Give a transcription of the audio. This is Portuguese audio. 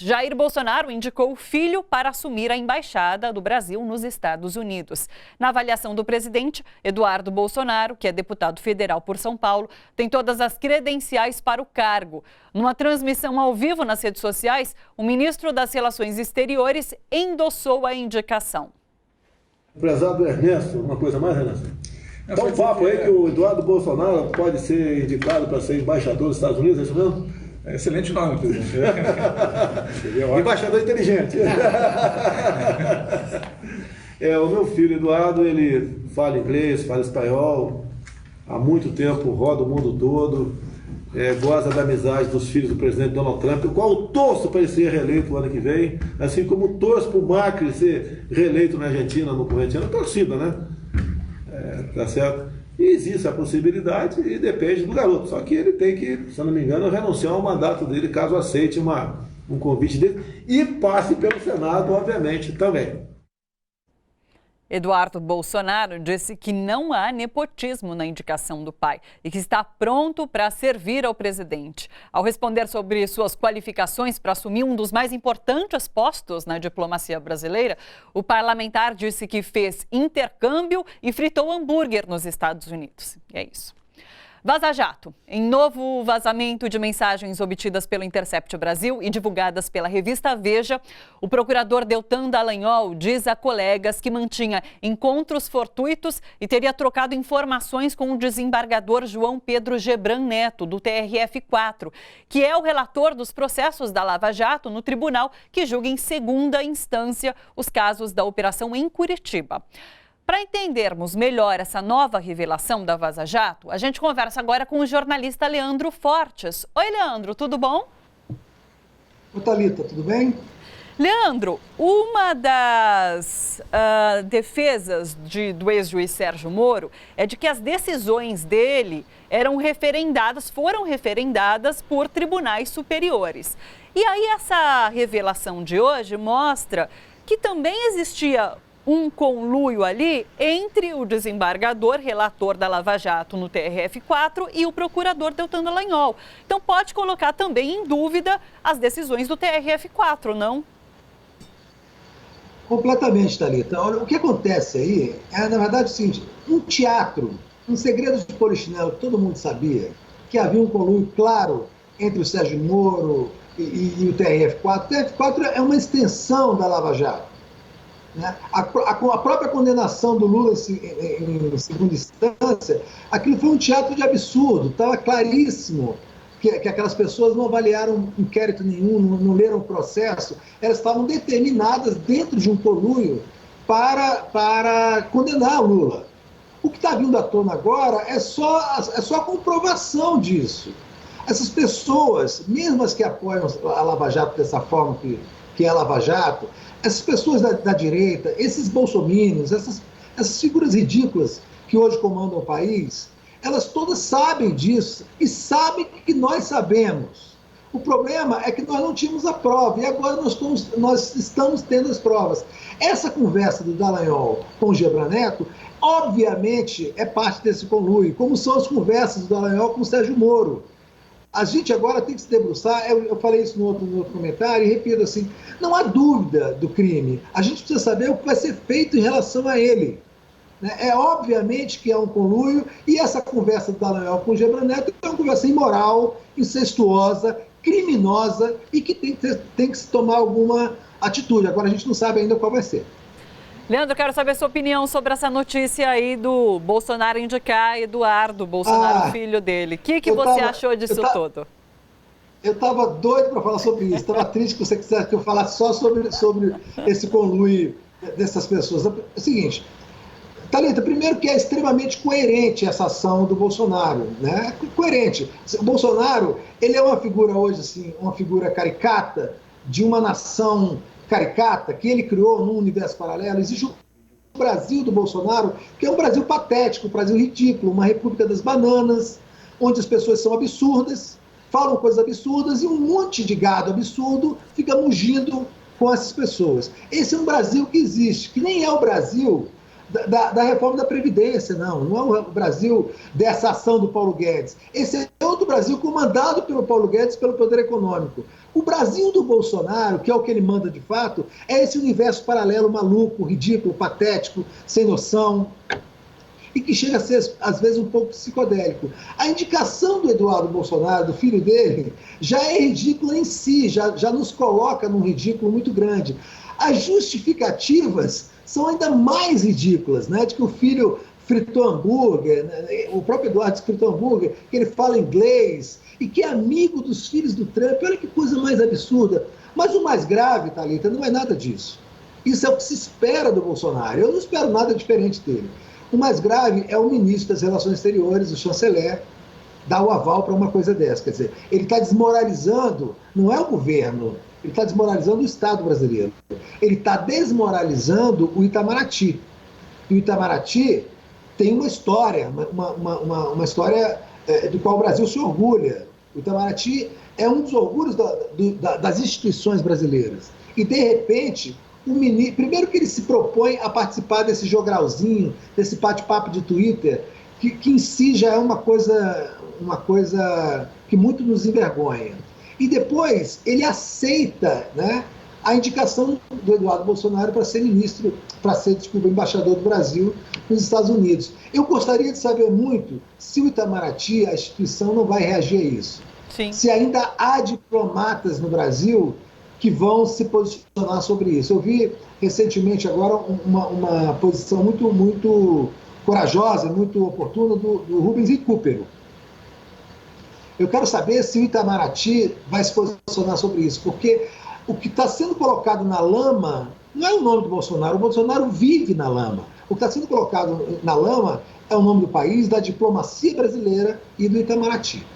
Jair Bolsonaro indicou o filho para assumir a embaixada do Brasil nos Estados Unidos. Na avaliação do presidente, Eduardo Bolsonaro, que é deputado federal por São Paulo, tem todas as credenciais para o cargo. Numa transmissão ao vivo nas redes sociais, o ministro das Relações Exteriores endossou a indicação. Prezado Ernesto, uma coisa mais, Ernesto? Dá um papo aí que o Eduardo Bolsonaro pode ser indicado para ser embaixador dos Estados Unidos, é isso mesmo? Excelente nome, presidente. Embaixador inteligente. O meu filho Eduardo, ele fala inglês, fala espanhol, há muito tempo roda o mundo todo, goza da amizade dos filhos do presidente Donald Trump, o qual eu torço para ele ser reeleito no ano que vem, assim como torço para o Macri ser reeleito na Argentina, no corrente ano, torcida, né? Tá certo? E existe a possibilidade e depende do garoto. Só que ele tem que, se eu não me engano, renunciar ao mandato dele caso aceite um convite dele e passe pelo Senado, obviamente, também. Eduardo Bolsonaro disse que não há nepotismo na indicação do pai e que está pronto para servir ao presidente. Ao responder sobre suas qualificações para assumir um dos mais importantes postos na diplomacia brasileira, o parlamentar disse que fez intercâmbio e fritou hambúrguer nos Estados Unidos. E é isso. Vaza Jato. Em novo vazamento de mensagens obtidas pelo Intercept Brasil e divulgadas pela revista Veja, o procurador Deltan Dallagnol diz a colegas que mantinha encontros fortuitos e teria trocado informações com o desembargador João Pedro Gebran Neto, do TRF4, que é o relator dos processos da Lava Jato no tribunal que julga em segunda instância os casos da operação em Curitiba. Para entendermos melhor essa nova revelação da Vaza Jato, a gente conversa agora com o jornalista Leandro Fortes. Oi, Leandro, tudo bom? Oi, Thalita, tudo bem? Leandro, uma das defesas do ex-juiz Sérgio Moro é de que as decisões dele foram referendadas por tribunais superiores. E aí essa revelação de hoje mostra que também existia um conluio ali entre o desembargador, relator da Lava Jato no TRF4 e o procurador Deltan Dallagnol. Então pode colocar também em dúvida as decisões do TRF4, não? Completamente, Thalita. Olha, o que acontece aí na verdade, o seguinte, um teatro, um segredo de polichinelo que todo mundo sabia, que havia um conluio claro entre o Sérgio Moro e o TRF4. O TRF4 é uma extensão da Lava Jato. A própria condenação do Lula em segunda instância, aquilo foi um teatro de absurdo, estava claríssimo que aquelas pessoas não avaliaram inquérito nenhum, não leram o processo, elas estavam determinadas dentro de um conluio para condenar o Lula. O que está vindo à tona agora é só a comprovação disso. Essas pessoas, mesmo as que apoiam a Lava Jato dessa forma que é a Lava Jato, essas pessoas da direita, esses bolsominions, essas figuras ridículas que hoje comandam o país, elas todas sabem disso e sabem que nós sabemos. O problema é que nós não tínhamos a prova e agora nós estamos tendo as provas. Essa conversa do Dallagnol com o Gebran Neto, obviamente, é parte desse conluio, como são as conversas do Dallagnol com o Sérgio Moro. A gente agora tem que se debruçar, eu falei isso no outro comentário e repito assim, não há dúvida do crime, a gente precisa saber o que vai ser feito em relação a ele. É obviamente que é um conluio e essa conversa do Dallagnol com o Gebran Neto é uma conversa imoral, incestuosa, criminosa e que tem que se tomar alguma atitude. Agora a gente não sabe ainda qual vai ser. Leandro, quero saber a sua opinião sobre essa notícia aí do Bolsonaro indicar Eduardo Bolsonaro, filho dele. O que você achou disso tudo? Eu estava doido para falar sobre isso. Estava triste que você quisesse que eu falasse só sobre esse conluio dessas pessoas. É o seguinte, Thalita, primeiro que é extremamente coerente essa ação do Bolsonaro, né? Coerente. O Bolsonaro, ele é uma figura hoje, assim, uma figura caricata de uma nação caricata que ele criou num universo paralelo. Existe o Brasil do Bolsonaro, que é um Brasil patético, um Brasil ridículo, uma república das bananas, onde as pessoas são absurdas, falam coisas absurdas e um monte de gado absurdo fica mugindo com essas pessoas. Esse é um Brasil que existe, que nem é o Brasil da reforma da Previdência, não é o Brasil dessa ação do Paulo Guedes. Esse é outro Brasil comandado pelo Paulo Guedes, pelo poder econômico. O Brasil do Bolsonaro, que é o que ele manda de fato, é esse universo paralelo maluco, ridículo, patético, sem noção, e que chega a ser, às vezes, um pouco psicodélico. A indicação do Eduardo Bolsonaro, do filho dele, já é ridícula em si, já nos coloca num ridículo muito grande. As justificativas são ainda mais ridículas, né? De que o filho fritou hambúrguer, né? O próprio Eduardo fritou hambúrguer, que ele fala inglês, e que é amigo dos filhos do Trump. Olha que coisa mais absurda. Mas o mais grave, Thalita, não é nada disso. Isso é o que se espera do Bolsonaro. Eu não espero nada diferente dele. O mais grave é o ministro das Relações Exteriores, o chanceler, dar o aval para uma coisa dessa. Quer dizer, ele está desmoralizando, não é o governo, ele está desmoralizando o Estado brasileiro. Ele está desmoralizando o Itamaraty. E o Itamaraty tem uma história, uma história do qual o Brasil se orgulha. O Itamaraty é um dos orgulhos das instituições brasileiras. E, de repente, o ministro, primeiro que ele se propõe a participar desse jogralzinho, desse bate-papo de Twitter, que em si já é uma coisa que muito nos envergonha. E depois ele aceita, né, a indicação do Eduardo Bolsonaro para ser ministro, embaixador do Brasil nos Estados Unidos. Eu gostaria de saber muito se o Itamaraty, a instituição, não vai reagir a isso. Sim. Se ainda há diplomatas no Brasil que vão se posicionar sobre isso. Eu vi recentemente agora uma posição muito corajosa, muito oportuna do Rubens Recupero. Eu quero saber se o Itamaraty vai se posicionar sobre isso, porque o que está sendo colocado na lama não é o nome do Bolsonaro. O Bolsonaro vive na lama. O que está sendo colocado na lama é o nome do país, da diplomacia brasileira e do Itamaraty.